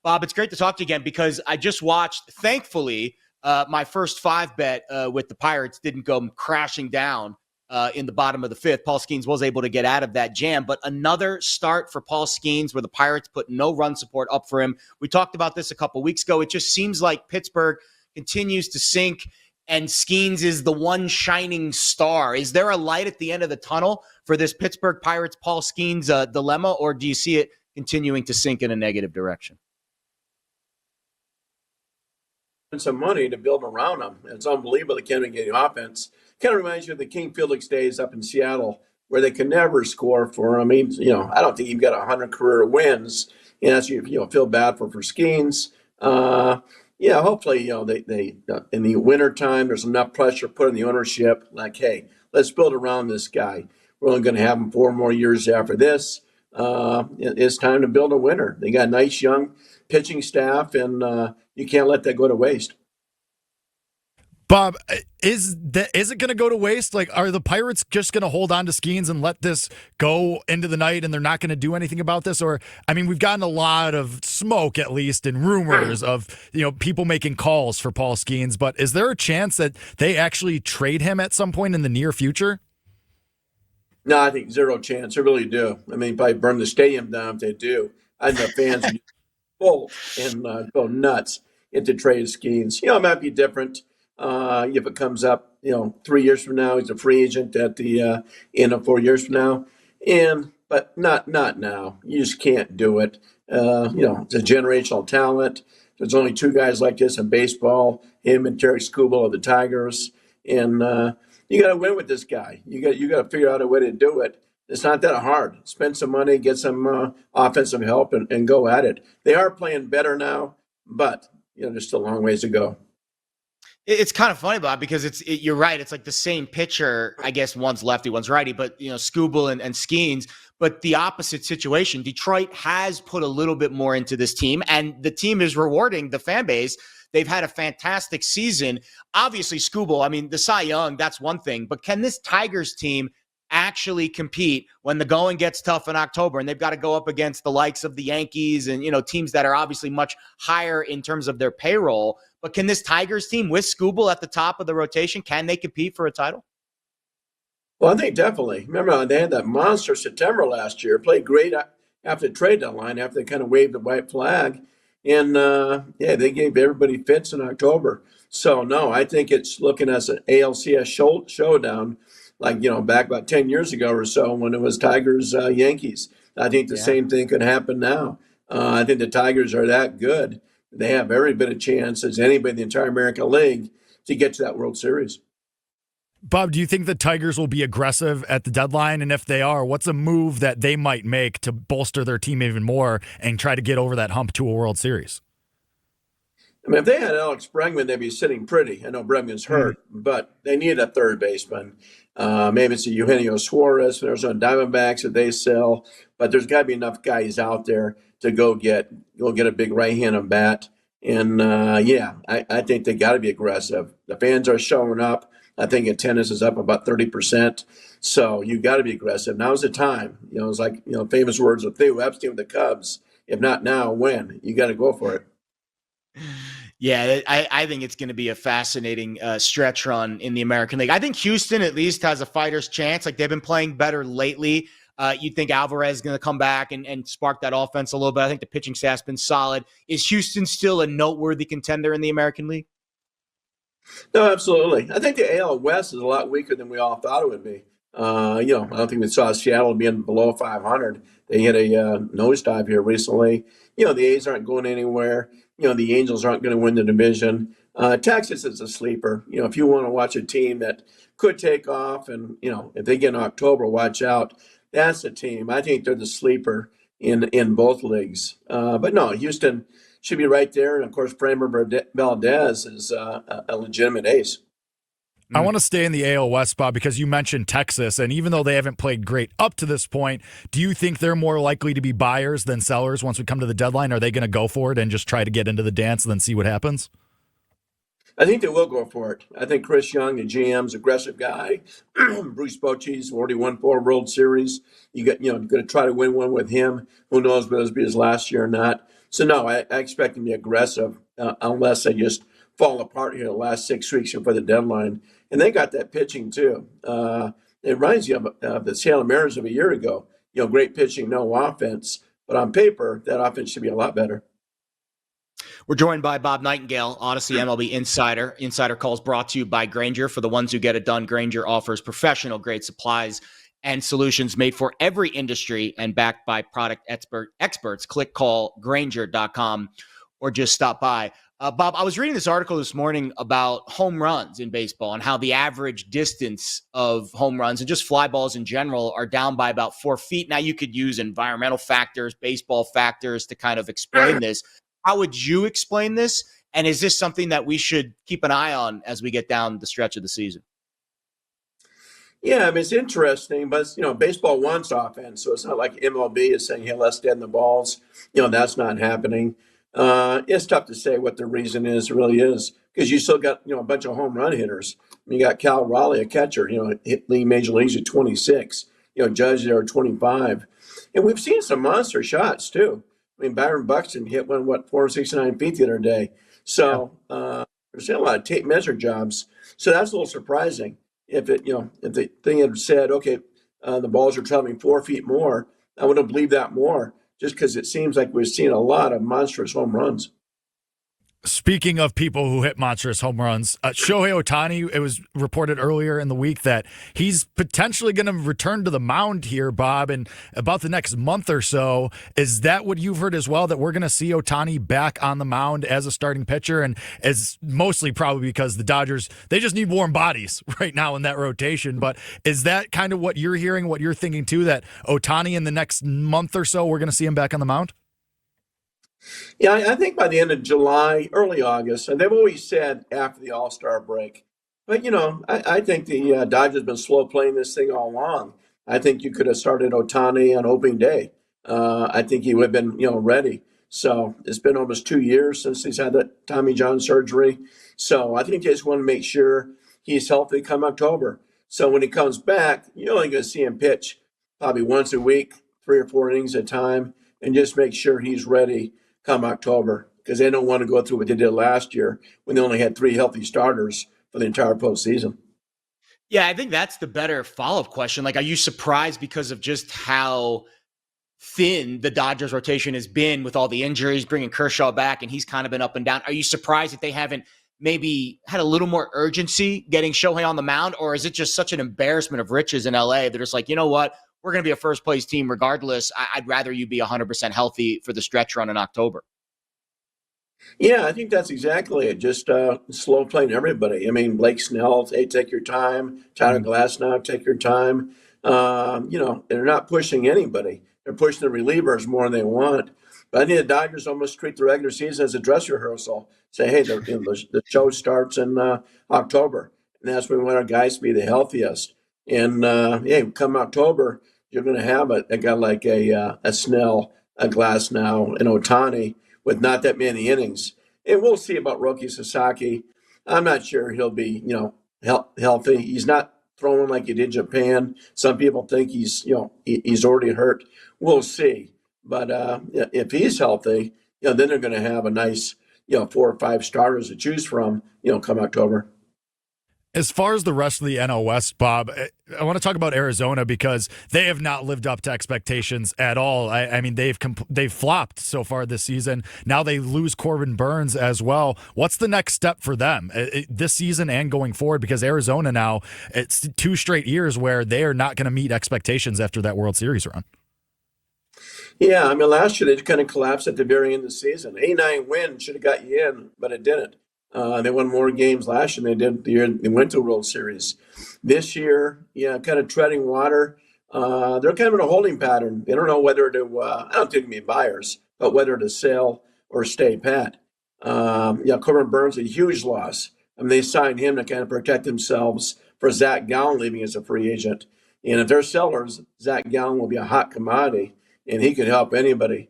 Bob, it's great to talk to you again because I just watched, thankfully, my first 5 bet with the Pirates didn't go crashing down in the bottom of the 5th. Paul Skeens was able to get out of that jam, but another start for Paul Skeens where the Pirates put no run support up for him. We talked about this a couple weeks ago. It just seems like Pittsburgh continues to sink, and Skeens is the one shining star. Is there a light at the end of the tunnel for this Pittsburgh Pirates Paul Skeens dilemma, or do you see it continuing to sink in a negative direction? Some money to build around him. It's unbelievable they can't get the offense. Kind of reminds you of the King Felix days up in Seattle, where they could never score for him. I mean, I don't think you've got 100 career wins. That's feel bad for Skeens. Hopefully, they in the winter time, there's enough pressure put on the ownership. Like, hey, let's build around this guy. We're only going to have him 4 more years after this. It's time to build a winner. They got a nice young pitching staff, and you can't let that go to waste. Bob, is it going to go to waste? Like, are the Pirates just going to hold on to Skeens and let this go into the night and they're not going to do anything about this? Or, I mean, we've gotten a lot of smoke, at least, and rumors of, people making calls for Paul Skeens, but is there a chance that they actually trade him at some point in the near future? No, I think zero chance. I really do. I mean, probably burn the stadium down if they do. I think the fans would full and go nuts if they trade Skeens. It might be different. If it comes up, 3 years from now, he's a free agent at the end of 4 years from now, but not now. You just can't do it. It's a generational talent. There's only 2 guys like this in baseball, him and Terry Skubal of the Tigers, and you got to win with this guy. You got to figure out a way to do it. It's not that hard. Spend some money, get some offensive help, and go at it. They are playing better now, but there's still a long ways to go. It's kind of funny, Bob, because you're right. It's like the same pitcher. I guess one's lefty, one's righty, but Skubal and Skeens. But the opposite situation. Detroit has put a little bit more into this team, and the team is rewarding the fan base. They've had a fantastic season. Obviously, Skubal, I mean, the Cy Young, that's one thing. But can this Tigers team actually compete when the going gets tough in October and they've got to go up against the likes of the Yankees and, teams that are obviously much higher in terms of their payroll? But can this Tigers team with Skubal at the top of the rotation, can they compete for a title? Well, I think definitely. Remember, they had that monster September last year, played great after the trade deadline, after they kind of waved the white flag. And, they gave everybody fits in October. So, no, I think it's looking as an ALCS showdown, like, back about 10 years ago or so when it was Tigers, Yankees. I think the same thing could happen now. I think the Tigers are that good. They have every bit of chance as anybody in the entire American League to get to that World Series. Bob, do you think the Tigers will be aggressive at the deadline? And if they are, what's a move that they might make to bolster their team even more and try to get over that hump to a World Series? I mean, if they had Alex Bregman, they'd be sitting pretty. I know Bregman's hurt, but they need a third baseman. Maybe it's a Eugenio Suarez. There's no Diamondbacks that they sell, but there's got to be enough guys out there to go get a big right-handed bat. And, I think they got to be aggressive. The fans are showing up. I think attendance is up about 30%. So you got to be aggressive. Now's the time. It's like, famous words of Theo Epstein with the Cubs. If not now, when? You got to go for it. Yeah, I think it's going to be a fascinating stretch run in the American League. I think Houston at least has a fighter's chance. Like, they've been playing better lately. You think Alvarez is going to come back and spark that offense a little bit. I think the pitching staff's been solid. Is Houston still a noteworthy contender in the American League? No, absolutely. I think the AL West is a lot weaker than we all thought it would be. I don't think we saw Seattle being below 500. They hit a nosedive here recently. The A's aren't going anywhere. The Angels aren't going to win the division. Texas is a sleeper. If you want to watch a team that could take off and, if they get in October, watch out. That's the team. I think they're the sleeper in both leagues. But no, Houston should be right there. And, of course, Framber Valdez is a legitimate ace. I want to stay in the AL West, Bob, because you mentioned Texas, and even though they haven't played great up to this point, do you think they're more likely to be buyers than sellers once we come to the deadline? Are they going to go for it and just try to get into the dance and then see what happens? I think they will go for it. I think Chris Young, the GM's aggressive guy. Bruce Bochy's already won 4 World Series. Going to try to win one with him. Who knows whether it'll be his last year or not. So no, I expect him to be aggressive unless they just fall apart here the last 6 weeks before the deadline. And they got that pitching too. It reminds you of the Salem Mariners of a year ago. Great pitching, no offense. But on paper, that offense should be a lot better. We're joined by Bob Nightengale, Audacy MLB Insider. Insider calls brought to you by Grainger. For the ones who get it done, Grainger offers professional-grade supplies and solutions made for every industry and backed by product experts. Click, call Grainger.com or just stop by. Bob, I was reading this article this morning about home runs in baseball and how the average distance of home runs and just fly balls in general are down by about 4 feet. Now, you could use environmental factors, baseball factors to kind of explain this. How would you explain this? And is this something that we should keep an eye on as we get down the stretch of the season? Yeah, I mean, it's interesting, but baseball wants offense, so it's not like MLB is saying, "Hey, let's deaden the balls." That's not happening. It's tough to say what the reason is. It really is because you still got a bunch of home run hitters. You got Cal Raleigh, a catcher, hit league major leagues at 26. Judge there at 25, and we've seen some monster shots too. I mean, Byron Buxton hit 469 feet the other day. So there's a lot of tape measure jobs. So that's a little surprising. If the thing had said, okay, the balls are traveling 4 feet more, I would have believed that more, just because it seems like we've seen a lot of monstrous home runs. Speaking of people who hit monstrous home runs, Shohei Ohtani, it was reported earlier in the week that he's potentially going to return to the mound here, Bob, in about the next month or so. Is that what you've heard as well, that we're going to see Ohtani back on the mound as a starting pitcher? And it's mostly probably because the Dodgers, they just need warm bodies right now in that rotation. But is that kind of what you're hearing, what you're thinking too, that Ohtani in the next month or so, we're going to see him back on the mound? Yeah, I think by the end of July, early August, and they've always said after the All-Star break. But, I think the Dodgers have been slow playing this thing all along. I think you could have started Ohtani on opening day. I think he would have been, ready. So it's been almost 2 years since he's had that Tommy John surgery. So I think they just want to make sure he's healthy come October. So when he comes back, you're only going to see him pitch probably once a week, 3 or 4 innings at a time, and just make sure he's ready come October, because they don't want to go through what they did last year when they only had 3 healthy starters for the entire postseason. Yeah, I think that's the better follow-up question. Like, are you surprised because of just how thin the Dodgers rotation has been with all the injuries, bringing Kershaw back, and he's kind of been up and down? Are you surprised that they haven't maybe had a little more urgency getting Shohei on the mound, or is it just such an embarrassment of riches in LA? They're just like, you know what? We're going to be a first-place team regardless. I'd rather you be 100% healthy for the stretch run in October. Yeah, I think that's exactly it. Just slow playing everybody. I mean, Blake Snell, hey, take your time. Tyler Glasnow, take your time. They're not pushing anybody. They're pushing the relievers more than they want. But I think the Dodgers almost treat the regular season as a dress rehearsal. Say, hey, the show starts in October, and that's when we want our guys to be the healthiest. And come October, you're going to have a guy like a Snell, a Glasnow, an Ohtani with not that many innings. And we'll see about Roki Sasaki. I'm not sure he'll be, healthy. He's not throwing like he did Japan. Some people think he's already hurt. We'll see. But if he's healthy, then they're going to have a nice, 4 or 5 starters to choose from, come October. As far as the rest of the NL West, Bob, I want to talk about Arizona because they have not lived up to expectations at all. I mean, they've flopped so far this season. Now they lose Corbin Burns as well. What's the next step for them this season and going forward? Because Arizona now, it's 2 straight years where they are not going to meet expectations after that World Series run. Yeah, I mean, last year they kind of collapsed at the very end of the season. 89 win should have got you in, but it didn't. They won more games last year than they did the year they went to the World Series. This year, kind of treading water. They're kind of in a holding pattern. They don't know whether to, I don't think they'll be buyers, but whether to sell or stay pat. Corbin Burns, a huge loss. I mean, they signed him to kind of protect themselves for Zach Gallen leaving as a free agent. And if they're sellers, Zach Gallen will be a hot commodity, and he could help anybody.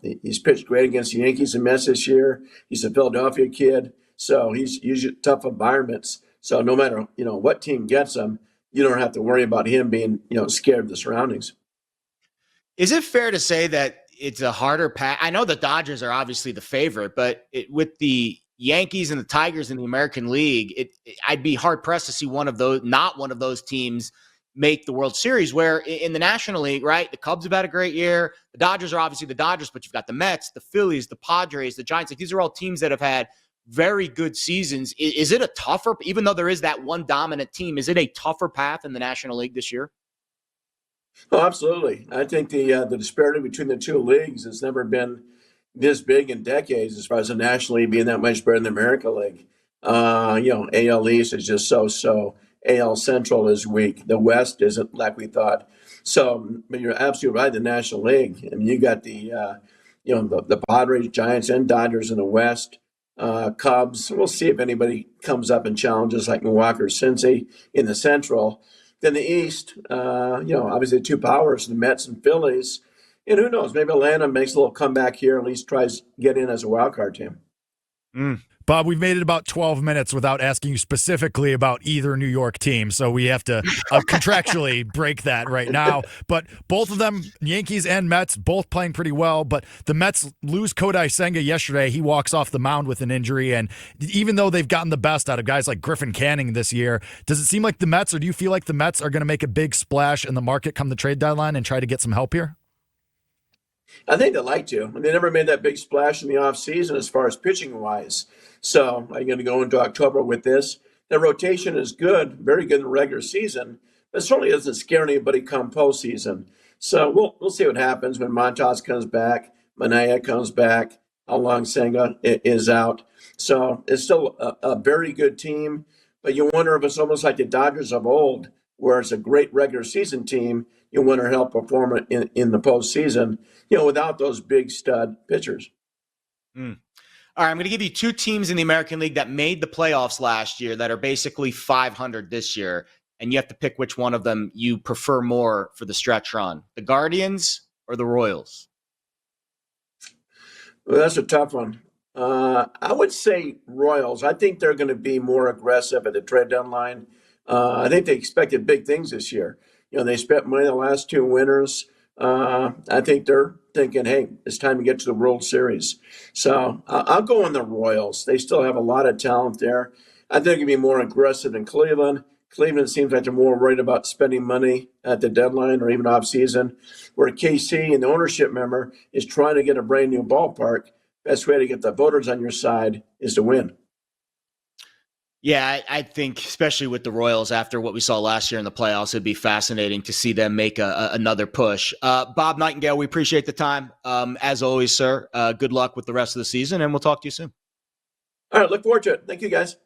He's pitched great against the Yankees and Mets this year. He's a Philadelphia kid, so he's usually tough environments. So no matter what team gets him, you don't have to worry about him being scared of the surroundings. Is it fair to say that it's a harder path. I know the Dodgers are obviously the favorite, but with the Yankees and the Tigers in the American League, I'd be hard pressed to see not one of those teams make the World Series, where in the National League, right, the Cubs have had a great year. The Dodgers are obviously the Dodgers, but you've got the Mets, the Phillies, the Padres, the Giants. Like, these are all teams that have had very good seasons. Is it a tougher, even though there is that one dominant team, is it a tougher path in the National League this year? Oh, absolutely. I think the disparity between the two leagues has never been this big in decades, as far as the National League being that much better than the American League. AL East is just so. AL Central is weak. The West isn't like we thought. So, but you're absolutely right. The National League. I mean, you got the Padres, Giants, and Dodgers in the West. Cubs. We'll see if anybody comes up and challenges like Milwaukee or Cincy in the Central. Then the East, obviously the two powers, the Mets and Phillies. And who knows, maybe Atlanta makes a little comeback here, at least tries to get in as a wild card team. Bob, we've made it about 12 minutes without asking you specifically about either New York team, so we have to contractually break that right now. But both of them, Yankees and Mets, both playing pretty well. But the Mets lose Kodai Senga yesterday. He walks off the mound with an injury. And even though they've gotten the best out of guys like Griffin Canning this year, does it seem like the Mets, or do you feel like the Mets are going to make a big splash in the market come the trade deadline and try to get some help here? I think they'd like to. They never made that big splash in the offseason as far as pitching-wise. So I'm going to go into October with this. The rotation is good, very good in the regular season, but certainly doesn't scare anybody come postseason. So we'll see what happens when Montas comes back, Manaea comes back, how long Senga is out. So it's still a very good team, but you wonder if it's almost like the Dodgers of old, where it's a great regular season team. You wonder how they'll perform in the postseason, without those big stud pitchers. All right, I'm going to give you two teams in the American League that made the playoffs last year that are basically 500 this year, and you have to pick which one of them you prefer more for the stretch run, the Guardians or the Royals? Well, that's a tough one. I would say Royals. I think they're going to be more aggressive at the trade deadline. I think they expected big things this year. They spent money the last two winters. I think they're thinking, hey, it's time to get to the World Series. So I'll go on the Royals. They still have a lot of talent there. I think they're going to be more aggressive than Cleveland. Cleveland seems like they're more worried about spending money at the deadline or even off season, where KC and the ownership member is trying to get a brand new ballpark. Best way to get the voters on your side is to win. Yeah, I think especially with the Royals after what we saw last year in the playoffs, it'd be fascinating to see them make another push. Bob Nightengale, we appreciate the time. As always, sir, good luck with the rest of the season, and we'll talk to you soon. All right, look forward to it. Thank you, guys.